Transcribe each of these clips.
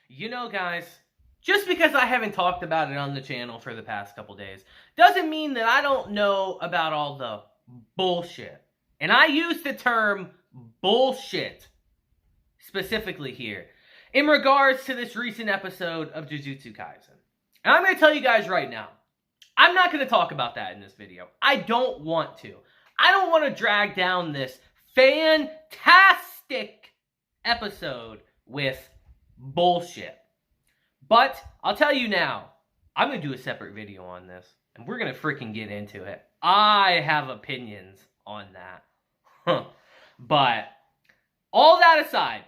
You know, guys, just because I haven't talked about it on the channel for the past couple days doesn't mean that I don't know about all the bullshit. And I use the term bullshit specifically here in regards to this recent episode of Jujutsu Kaisen. And I'm going to tell you guys right now, I'm not going to talk about that in this video. I don't want to. I don't want to drag down this fantastic episode with bullshit. But I'll tell you now, I'm going to do a separate video on this, and we're going to freaking get into it. I have opinions on that. But all that aside,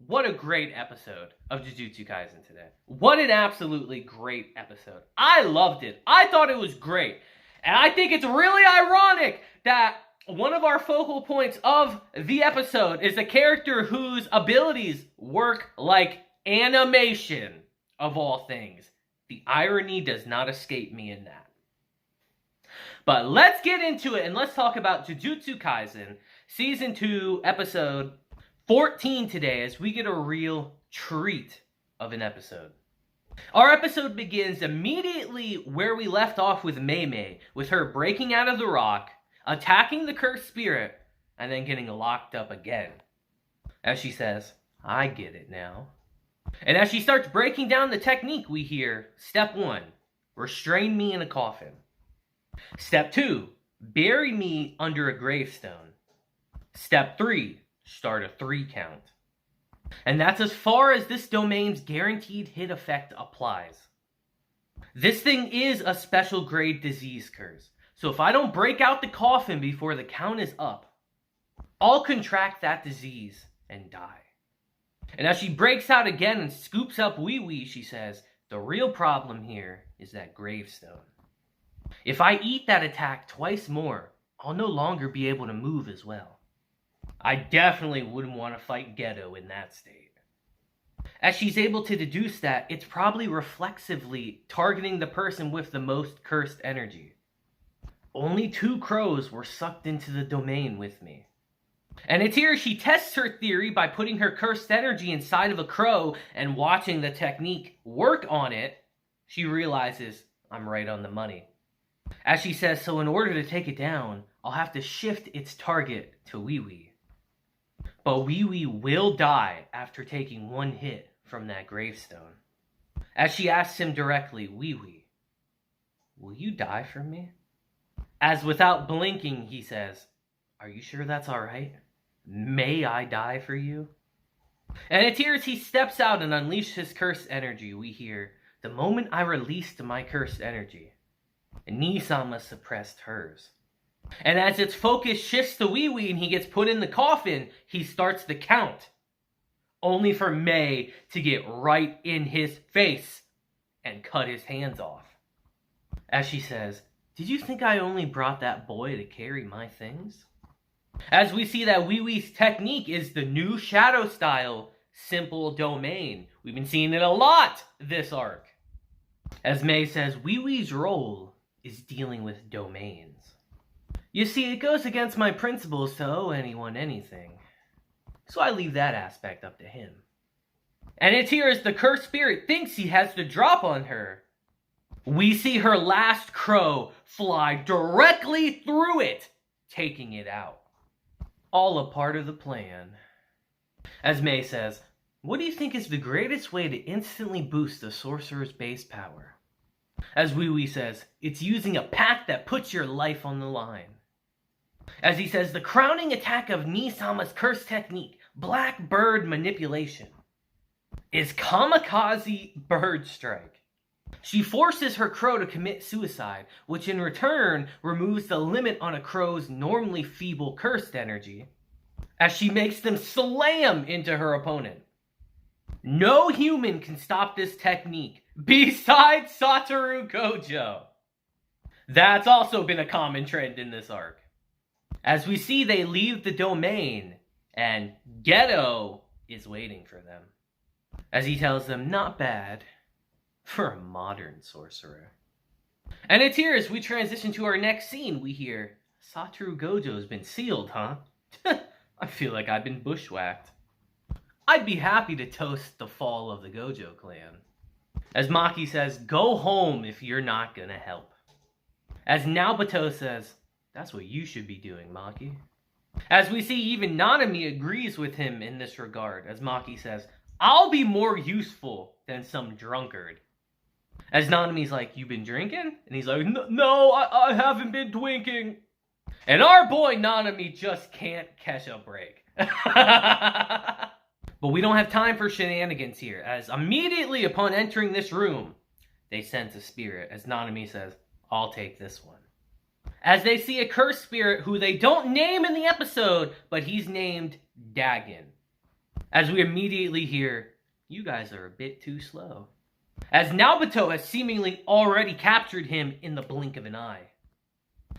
what a great episode of Jujutsu Kaisen today. What an absolutely great episode. I loved it. I thought it was great. And I think it's really ironic that one of our focal points of the episode is a character whose abilities work like animation, of all things. The irony does not escape me in that. But let's get into it and let's talk about Jujutsu Kaisen Season 2, Episode 14 today, as we get a real treat of an episode. Our episode begins immediately where we left off with Mei, with her breaking out of the rock, attacking the cursed spirit, and then getting locked up again. As she says, I get it now. And as she starts breaking down the technique, we hear, Step 1, restrain me in a coffin. Step 2, bury me under a gravestone. Step 3, start a 3 count. And that's as far as this domain's guaranteed hit effect applies. This thing is a special grade disease curse. So if I don't break out the coffin before the count is up, I'll contract that disease and die. And as she breaks out again and scoops up Wee Wee, she says, the real problem here is that gravestone. If I eat that attack twice more, I'll no longer be able to move as well. I definitely wouldn't want to fight Geto in that state. As she's able to deduce that, it's probably reflexively targeting the person with the most cursed energy. Only 2 crows were sucked into the domain with me. And it's here she tests her theory by putting her cursed energy inside of a crow and watching the technique work on it. She realizes I'm right on the money. As she says, so in order to take it down, I'll have to shift its target to Wee Wee. But Wee Wee will die after taking 1 hit from that gravestone. As she asks him directly, Wee Wee, will you die for me? As without blinking, he says, are you sure that's alright? May I die for you? And it's here as he steps out and unleashes his cursed energy, we hear, the moment I released my cursed energy, Nisama suppressed hers. And as its focus shifts to Wee Wee and he gets put in the coffin, he starts the count. Only for Mei to get right in his face and cut his hands off. As she says, did you think I only brought that boy to carry my things? As we see that Wee Wee's technique is the new shadow style, simple domain. We've been seeing it a lot this arc. As Mei says, Wee Wee's role is dealing with domains. You see, it goes against my principles to owe anyone anything. So I leave that aspect up to him. And it's here as the cursed spirit thinks he has the drop on her. We see her last crow fly directly through it, taking it out. All a part of the plan. As Mei says, what do you think is the greatest way to instantly boost the sorcerer's base power? As Wee Wee says, it's using a pact that puts your life on the line. As he says, the crowning attack of Nisama's curse technique, Black Bird Manipulation, is Kamikaze Bird Strike. She forces her crow to commit suicide, which in return removes the limit on a crow's normally feeble cursed energy, as she makes them slam into her opponent. No human can stop this technique, besides Satoru Gojo. That's also been a common trend in this arc. As we see, they leave the domain, and Geto is waiting for them. As he tells them, not bad for a modern sorcerer. And it's here as we transition to our next scene, we hear, Satoru Gojo's been sealed, huh? I feel like I've been bushwhacked. I'd be happy to toast the fall of the Gojo clan. As Maki says, go home if you're not gonna help. As Naoto says, that's what you should be doing, Maki. As we see, even Nanami agrees with him in this regard, as Maki says, I'll be more useful than some drunkard. As Nanami's like, you been drinking? And he's like, no, I haven't been drinking. And our boy Nanami just can't catch a break. But we don't have time for shenanigans here, as immediately upon entering this room, they sense a spirit, as Nanami says, I'll take this one. As they see a cursed spirit who they don't name in the episode, but he's named Dagon. As we immediately hear, you guys are a bit too slow. As Naoto has seemingly already captured him in the blink of an eye.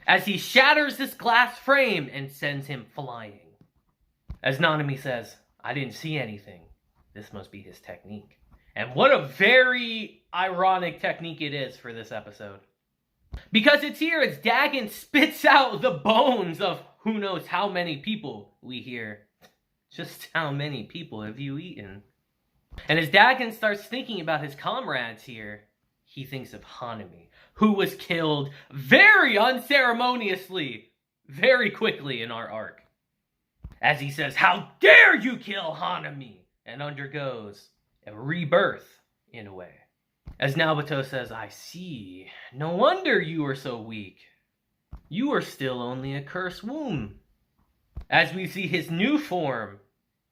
As he shatters this glass frame and sends him flying. As Nanami says, I didn't see anything. This must be his technique. And what a very ironic technique it is for this episode. Because it's here as Dagon spits out the bones of who knows how many people we hear. Just how many people have you eaten? And as Dagon starts thinking about his comrades here, he thinks of Hanami, who was killed very unceremoniously, very quickly in our arc. As he says, how dare you kill Hanami? And undergoes a rebirth in a way. As Naoto says, I see. No wonder you are so weak. You are still only a cursed womb. As we see his new form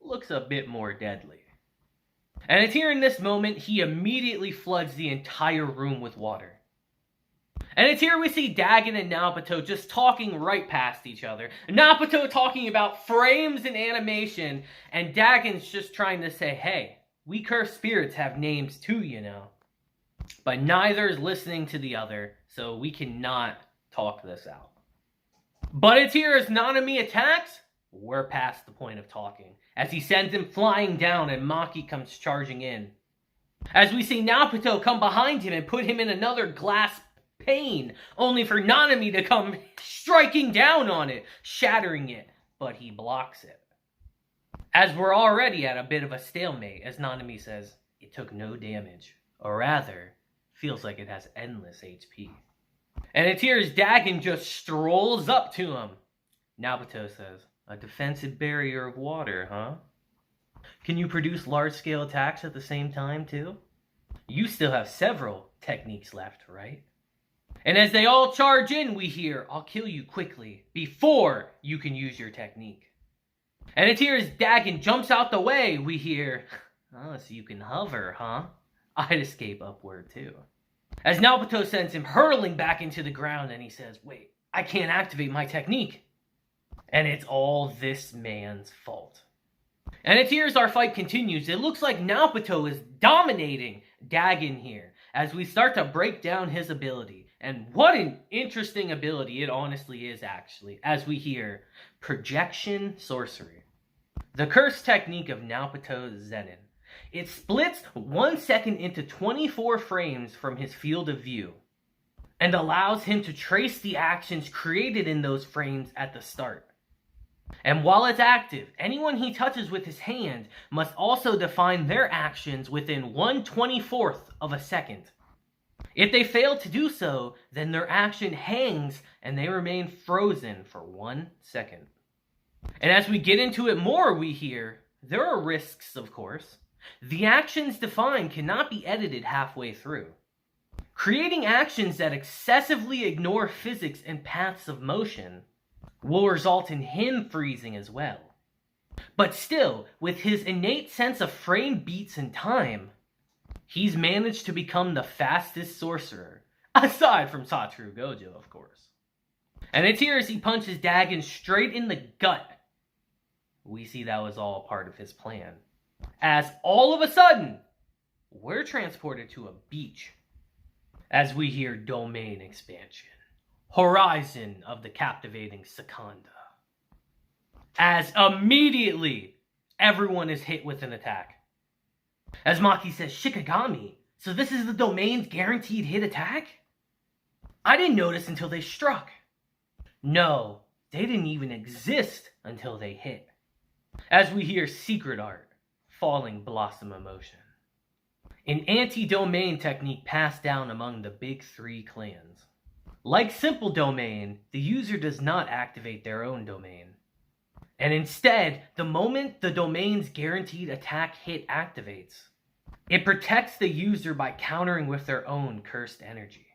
looks a bit more deadly. And it's here in this moment he immediately floods the entire room with water. And it's here we see Dagon and Naoto just talking right past each other. Naoto talking about frames and animation, and Dagon's just trying to say, hey, we cursed spirits have names too, you know. But neither is listening to the other, so we cannot talk this out. But it's here as Nanami attacks, we're past the point of talking. As he sends him flying down and Maki comes charging in. As we see Naoto come behind him and put him in another glass pane, only for Nanami to come striking down on it, shattering it, but he blocks it. As we're already at a bit of a stalemate, as Nanami says, it took no damage. Or rather, feels like it has endless HP. And it's here as Dagon just strolls up to him. Naoto says, a defensive barrier of water, huh? Can you produce large-scale attacks at the same time, too? You still have several techniques left, right? And as they all charge in, we hear, I'll kill you quickly, before you can use your technique. And it's here as Dagon jumps out the way, we hear, oh, so you can hover, huh? I'd escape upward too. As Naoto sends him hurling back into the ground and he says, wait, I can't activate my technique. And it's all this man's fault. And it's here as our fight continues. It looks like Naoto is dominating Dagon here as we start to break down his ability. And what an interesting ability it honestly is actually, as we hear projection sorcery. The curse technique of Naoto's Zenin. It splits 1 second into 24 frames from his field of view and allows him to trace the actions created in those frames at the start. And while it's active, anyone he touches with his hand must also define their actions within 1/24th of a second. If they fail to do so, then their action hangs and they remain frozen for 1 second. And as we get into it more, we hear, there are risks, of course. The actions defined cannot be edited halfway through. Creating actions that excessively ignore physics and paths of motion will result in him freezing as well. But still, with his innate sense of frame beats and time, he's managed to become the fastest sorcerer, aside from Satoru Gojo, of course. And it's here as he punches Dagon straight in the gut. We see that was all part of his plan. As all of a sudden, we're transported to a beach. As we hear domain expansion. Horizon of the captivating Sakanda. As immediately, everyone is hit with an attack. As Maki says, Shikigami, so this is the domain's guaranteed hit attack? I didn't notice until they struck. No, they didn't even exist until they hit. As we hear secret art, falling blossom emotion. An anti-domain technique passed down among the big three clans. Like simple domain, the user does not activate their own domain. And instead, the moment the domain's guaranteed attack hit activates, it protects the user by countering with their own cursed energy.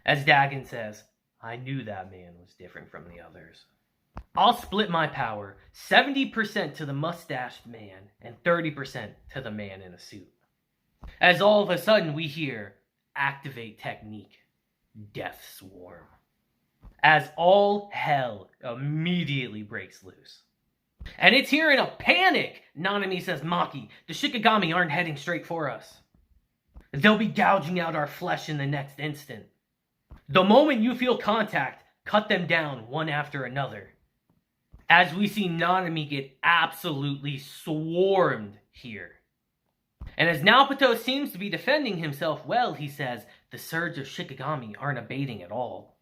As Dagon says, I knew that man was different from the others. I'll split my power 70% to the mustached man and 30% to the man in a suit. As all of a sudden we hear, activate technique, death swarm. As all hell immediately breaks loose. And it's here in a panic, Nanami says, Maki, the Shikigami aren't heading straight for us. They'll be gouging out our flesh in the next instant. The moment you feel contact, cut them down one after another. As we see Nanami get absolutely swarmed here. And as Naoto seems to be defending himself well, he says, the surge of Shikigami aren't abating at all.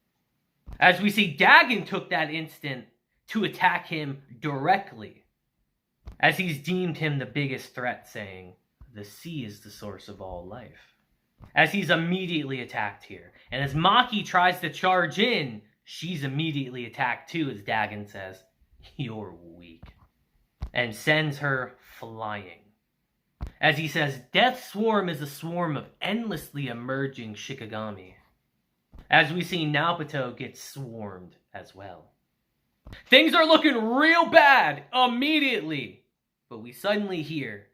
As we see Dagon took that instant to attack him directly, as he's deemed him the biggest threat, saying, the sea is the source of all life. As he's immediately attacked here. And as Maki tries to charge in, she's immediately attacked too, as Dagon says, you're weak. And sends her flying. As he says, Death Swarm is a swarm of endlessly emerging Shikigami. As we see Naoto get swarmed as well. Things are looking real bad immediately. But we suddenly hear,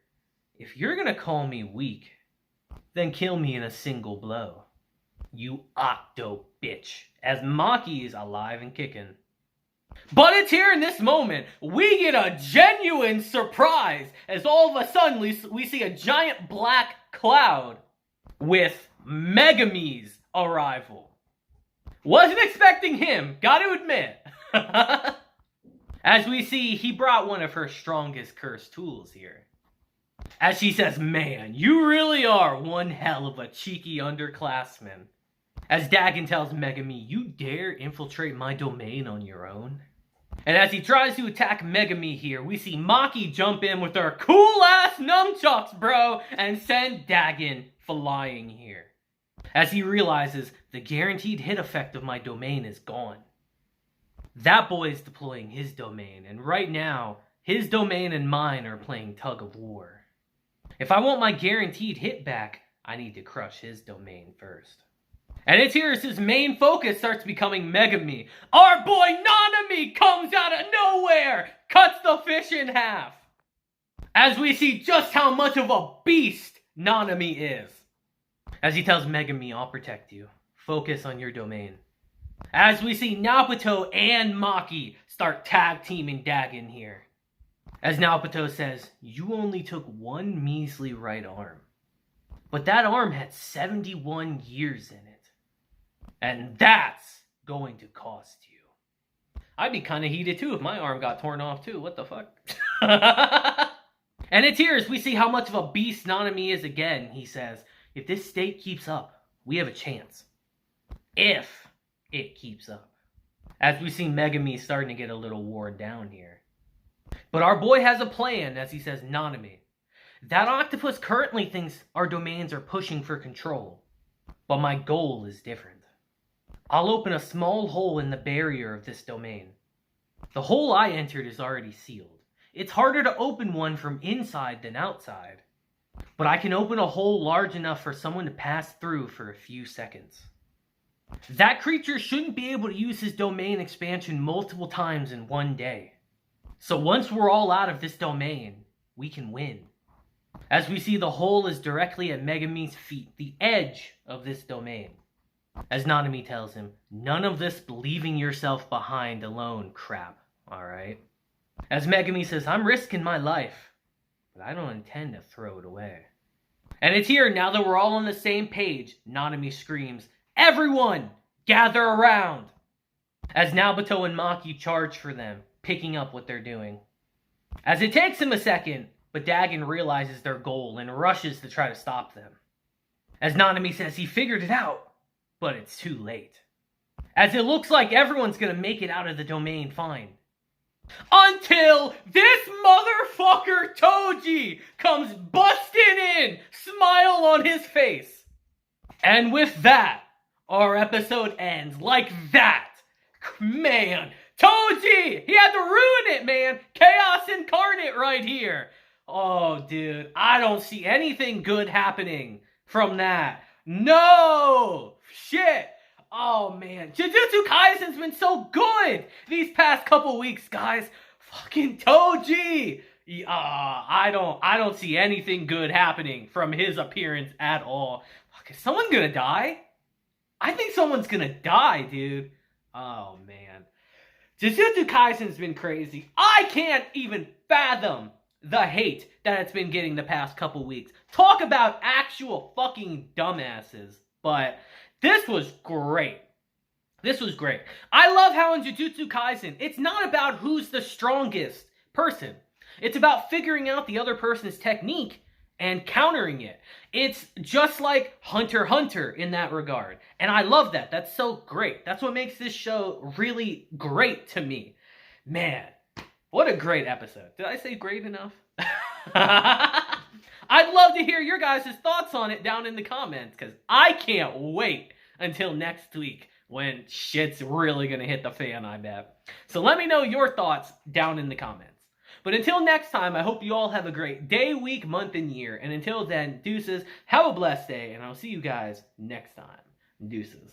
if you're gonna call me weak, then kill me in a single blow. You octo bitch. As Maki is alive and kicking. But it's here in this moment, we get a genuine surprise as all of a sudden we see a giant black cloud with Megumi's arrival. Wasn't expecting him, gotta admit. As we see, he brought one of her strongest cursed tools here. As she says, man, you really are one hell of a cheeky underclassman. As Dagon tells Megumi, you dare infiltrate my domain on your own? And as he tries to attack Megumi here, we see Maki jump in with her cool-ass nunchucks, bro, and send Dagon flying here. As he realizes the guaranteed hit effect of my domain is gone. That boy is deploying his domain, and right now, his domain and mine are playing tug of war. If I want my guaranteed hit back, I need to crush his domain first. And it's here as his main focus starts becoming Megumi. Our boy Nanami comes out of nowhere, cuts the fish in half. As we see just how much of a beast Nanami is. As he tells Megumi, I'll protect you. Focus on your domain. As we see Naoto and Maki start tag teaming Dagon here. As Naoto says, you only took one measly right arm. But that arm had 71 years in it. And that's going to cost you. I'd be kind of heated too if my arm got torn off too. What the fuck? And it's here as we see how much of a beast Nanami is again. He says, if this state keeps up, we have a chance. If it keeps up. As we see Megumi starting to get a little worn down here. But our boy has a plan, as he says, Nanami. That octopus currently thinks our domains are pushing for control. But my goal is different. I'll open a small hole in the barrier of this domain. The hole I entered is already sealed. It's harder to open one from inside than outside. But I can open a hole large enough for someone to pass through for a few seconds. That creature shouldn't be able to use his domain expansion multiple times in one day. So once we're all out of this domain, we can win. As we see the hole is directly at Megumi's feet, the edge of this domain. As Nanami tells him, none of this leaving yourself behind alone crap, alright? As Megumi says, I'm risking my life, but I don't intend to throw it away. And it's here, now that we're all on the same page, Nanami screams, everyone, gather around! As Naoto and Maki charge for them, picking up what they're doing. As it takes him a second, but Dagon realizes their goal and rushes to try to stop them. As Nanami says he figured it out, but it's too late. As it looks like everyone's gonna make it out of the domain fine. Until this motherfucker Toji comes busting in, smile on his face. And with that, our episode ends like that. Man, Toji! He had to ruin it, man! Chaos incarnate right here! Oh, dude, I don't see anything good happening from that. No! Shit! Oh, man. Jujutsu Kaisen's been so good these past couple weeks, guys. Fucking Toji! I don't see anything good happening from his appearance at all. Fuck, is someone gonna die? I think someone's gonna die, dude. Oh, man. Jujutsu Kaisen's been crazy. I can't even fathom the hate that it's been getting the past couple weeks. Talk about actual fucking dumbasses. But this was great. This was great. I love how in Jujutsu Kaisen, it's not about who's the strongest person. It's about figuring out the other person's technique and countering it. It's just like Hunter x Hunter in that regard. And I love that. That's so great. That's what makes this show really great to me. Man, what a great episode. Did I say great enough? I'd love to hear your guys' thoughts on it down in the comments, because I can't wait until next week when shit's really going to hit the fan, I bet. So let me know your thoughts down in the comments. But until next time, I hope you all have a great day, week, month, and year. And until then, deuces, have a blessed day, and I'll see you guys next time. Deuces.